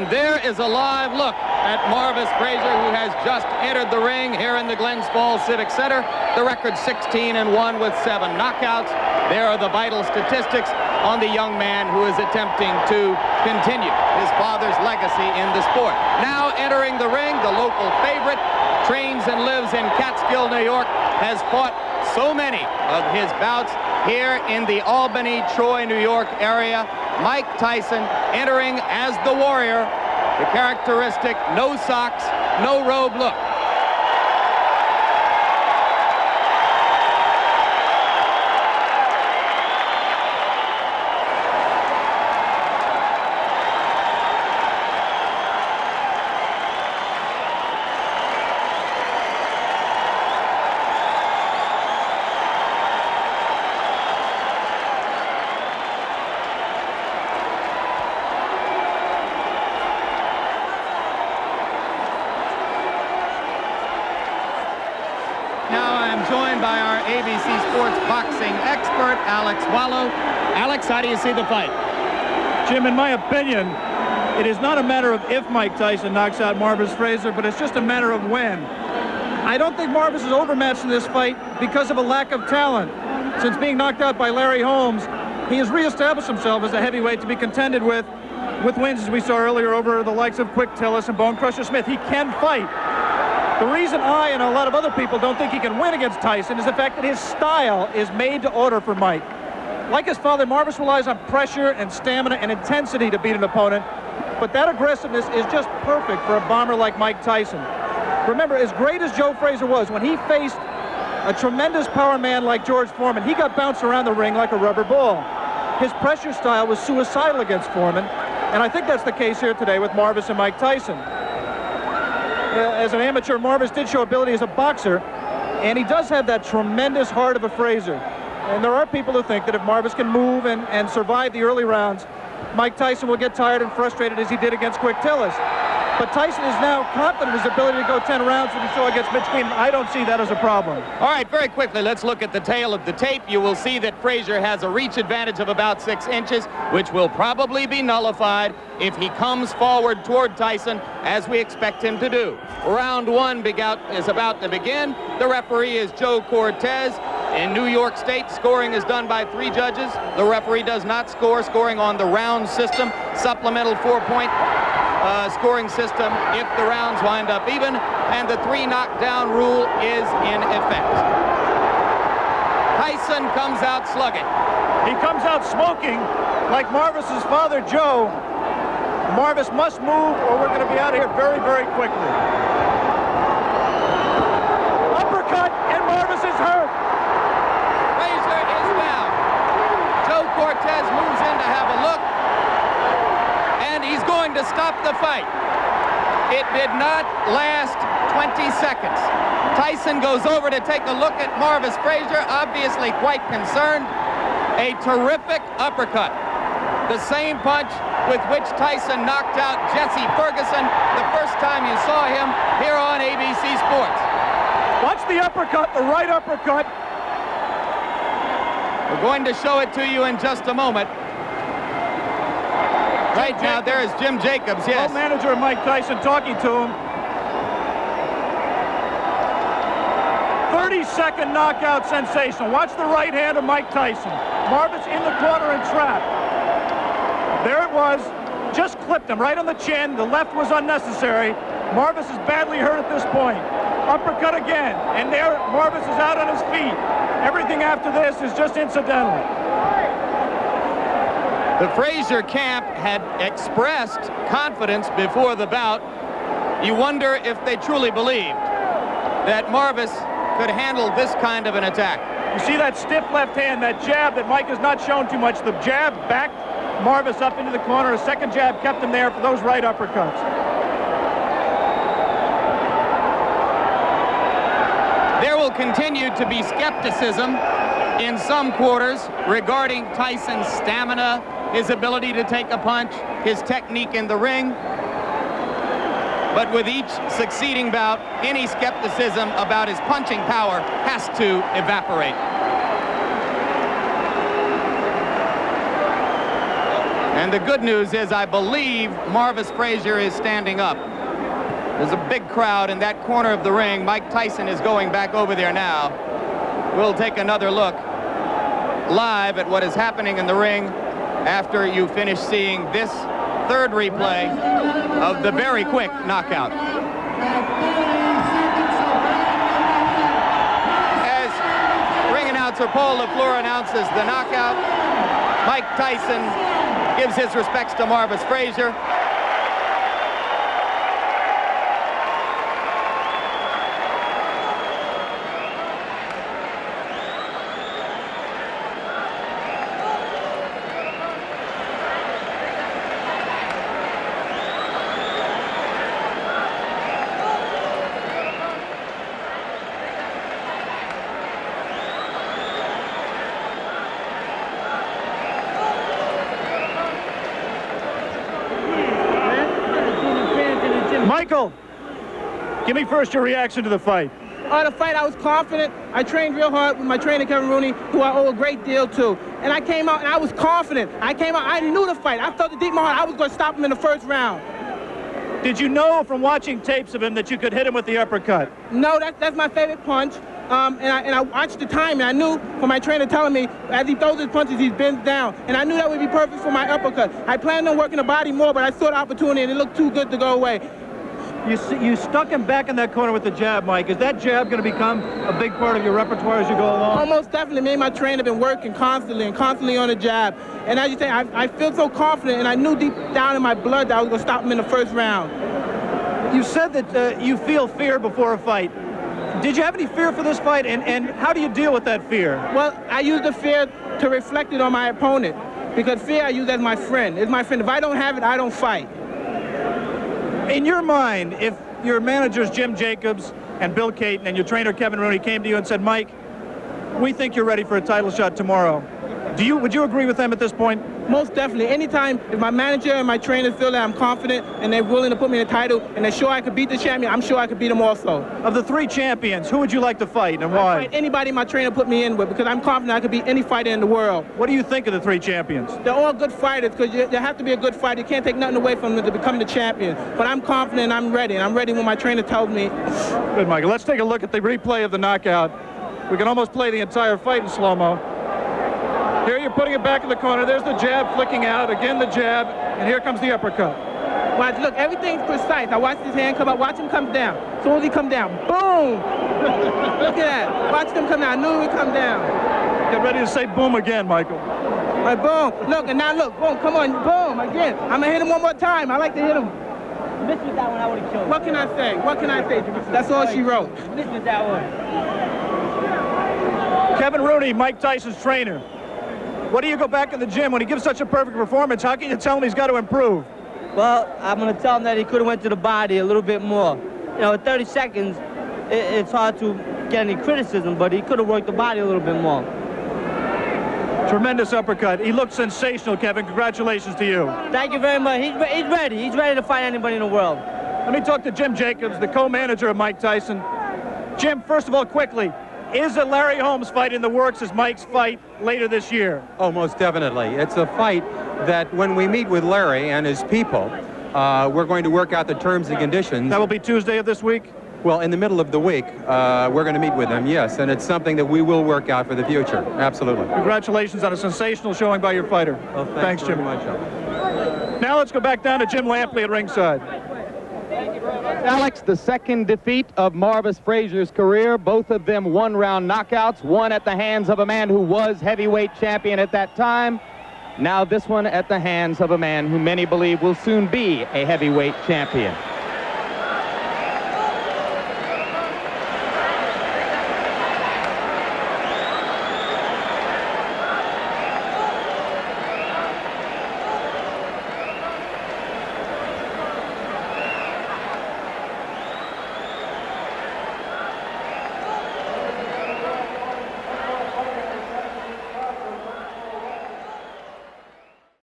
And there is a live look at Marvis Frazier, who has just entered the ring here in the Glens Civic Center. The record 16-1 with 7 knockouts. There are the vital statistics on the young man who is attempting to continue his father's legacy in the sport. Now entering the ring, the local favorite, trains and lives in Catskill, New York, has fought so many of his bouts here in the Albany, Troy, New York area. Mike Tyson entering as the warrior, the characteristic no socks, no robe look. Joined by our ABC Sports boxing expert, Alex Wallow. Alex, how do you see the fight? Jim, in my opinion, it is not a matter of if Mike Tyson knocks out Marvis Frazier, but it's just a matter of when. I don't think Marvis is overmatched in this fight because of a lack of talent. Since being knocked out by Larry Holmes, he has reestablished himself as a heavyweight to be contended with wins, as we saw earlier, over the likes of Quick Tillis and Bone Crusher Smith. He can fight. The reason I and a lot of other people don't think he can win against Tyson is the fact that his style is made to order for Mike. Like his father, Marvis relies on pressure and stamina and intensity to beat an opponent, but that aggressiveness is just perfect for a bomber like Mike Tyson. Remember, as great as Joe Frazier was, when he faced a tremendous power man like George Foreman, he got bounced around the ring like a rubber ball. His pressure style was suicidal against Foreman, and I think that's the case here today with Marvis and Mike Tyson. As an amateur, Marvis did show ability as a boxer, and he does have that tremendous heart of a Frazier. And there are people who think that if Marvis can move and survive the early rounds, Mike Tyson will get tired and frustrated as he did against Quick Tillis. But Tyson is now confident in his ability to go 10 rounds, as we saw against Mitch Keenan. I don't see that as a problem. All right, very quickly, let's look at the tail of the tape. You will see that Frazier has a reach advantage of about 6 inches, which will probably be nullified if he comes forward toward Tyson, as we expect him to do. Round 1 is about to begin. The referee is Joe Cortez. In New York State, scoring is done by 3 judges. The referee does not score, scoring on the round system, supplemental 4-point scoring system if the rounds wind up even, and the 3 knockdown rule is in effect. Tyson comes out slugging. He comes out smoking like Marvis's father, Joe. Marvis must move or we're going to be out of here very, very quickly. Uppercut, and Marvis is hurt. Frazier is down. Joe Cortez moves in to have a look, and he's going to stop the fight. It did not last 20 seconds. Tyson goes over to take a look at Marvis Frazier, obviously quite concerned. A terrific uppercut. The same punch with which Tyson knocked out Jesse Ferguson the first time you saw him here on ABC Sports. Watch the uppercut, the right uppercut. We're going to show it to you in just a moment. Right now, there is Jim Jacobs, yes. Manager of Mike Tyson talking to him. 30-second knockout sensation. Watch the right hand of Mike Tyson. Marvis in the corner and trap. There it was. Just clipped him right on the chin. The left was unnecessary. Marvis is badly hurt at this point. Uppercut again. And there, Marvis is out on his feet. Everything after this is just incidental. The Frazier camp had expressed confidence before the bout. You wonder if they truly believed that Marvis could handle this kind of an attack. You see that stiff left hand, that jab that Mike has not shown too much. The jab backed Marvis up into the corner. A second jab kept him there for those right uppercuts. There will continue to be skepticism in some quarters regarding Tyson's stamina, his ability to take a punch, his technique in the ring. But with each succeeding bout, any skepticism about his punching power has to evaporate. And the good news is I believe Marvis Frazier is standing up. There's a big crowd in that corner of the ring. Mike Tyson is going back over there now. We'll take another look live at what is happening in the ring after you finish seeing this third replay of the very quick knockout. As ring announcer Paul LaFleur announces the knockout, Mike Tyson gives his respects to Marvis Frazier. Michael, give me first your reaction to the fight. The fight, I was confident. I trained real hard with my trainer, Kevin Rooney, who I owe a great deal to. And I came out and I was confident. I knew the fight. I felt it deep in my heart. I was going to stop him in the first round. Did you know from watching tapes of him that you could hit him with the uppercut? No, that's my favorite punch. And I watched the time, and I knew from my trainer telling me, as he throws his punches, he bends down. And I knew that would be perfect for my uppercut. I planned on working the body more, but I saw the opportunity, and it looked too good to go away. You stuck him back in that corner with the jab, Mike. Is that jab going to become a big part of your repertoire as you go along? Almost definitely. Me and my trainer have been working constantly on the jab. And as you say, I feel so confident, and I knew deep down in my blood that I was going to stop him in the first round. You said that you feel fear before a fight. Did you have any fear for this fight, and how do you deal with that fear? Well, I use the fear to reflect it on my opponent, because fear I use as my friend. It's my friend. If I don't have it, I don't fight. In your mind, if your managers Jim Jacobs and Bill Caton and your trainer Kevin Rooney came to you and said, Mike, we think you're ready for a title shot tomorrow, would you agree with them at this point? Most definitely. Anytime if my manager and my trainers feel that I'm confident and they're willing to put me in the title and they're sure I could beat the champion, I'm sure I could beat them also. Of the three champions, who would you like to fight and why? I'd fight anybody my trainer put me in with, because I'm confident I could beat any fighter in the world. What do you think of the three champions? They're all good fighters, because you have to be a good fighter. You can't take nothing away from them to become the champion. But I'm confident, I'm ready, and I'm ready when my trainer tells me. Good, Michael. Let's take a look at the replay of the knockout. We can almost play the entire fight in slow-mo. Here you're putting it back in the corner. There's the jab flicking out. Again the jab. And here comes the uppercut. Watch, look, everything's precise. I watched his hand come up. Watch him come down. As soon as he come down, boom! Look at that. Watch him come down. I knew he would come down. Get ready to say boom again, Michael. All right, boom. Look, and now look. Boom, come on. Boom, again. I'm going to hit him one more time. I like to hit him. Missed with that one, I would have killed. What can I say? What can I say? That's all she wrote. Missed with that one. Kevin Rooney, Mike Tyson's trainer. What do you go back in the gym when he gives such a perfect performance? How can you tell him he's got to improve? Well, I'm going to tell him that he could have went to the body a little bit more. You know, at 30 seconds, it's hard to get any criticism, but he could have worked the body a little bit more. Tremendous uppercut. He looked sensational, Kevin. Congratulations to you. Thank you very much. He's ready. He's ready to fight anybody in the world. Let me talk to Jim Jacobs, the co-manager of Mike Tyson. Jim, first of all, quickly, is a Larry Holmes fight in the works as Mike's fight later this year? Oh, most definitely. It's a fight that when we meet with Larry and his people, we're going to work out the terms and conditions. That will be Tuesday of this week? Well, in the middle of the week, we're going to meet with him, yes, and it's something that we will work out for the future. Absolutely. Congratulations on a sensational showing by your fighter. Oh, thanks Jim. very much. Now let's go back down to Jim Lampley at ringside. Alex, the second defeat of Marvis Frazier's career, both of them one-round knockouts, one at the hands of a man who was heavyweight champion at that time. Now this one at the hands of a man who many believe will soon be a heavyweight champion.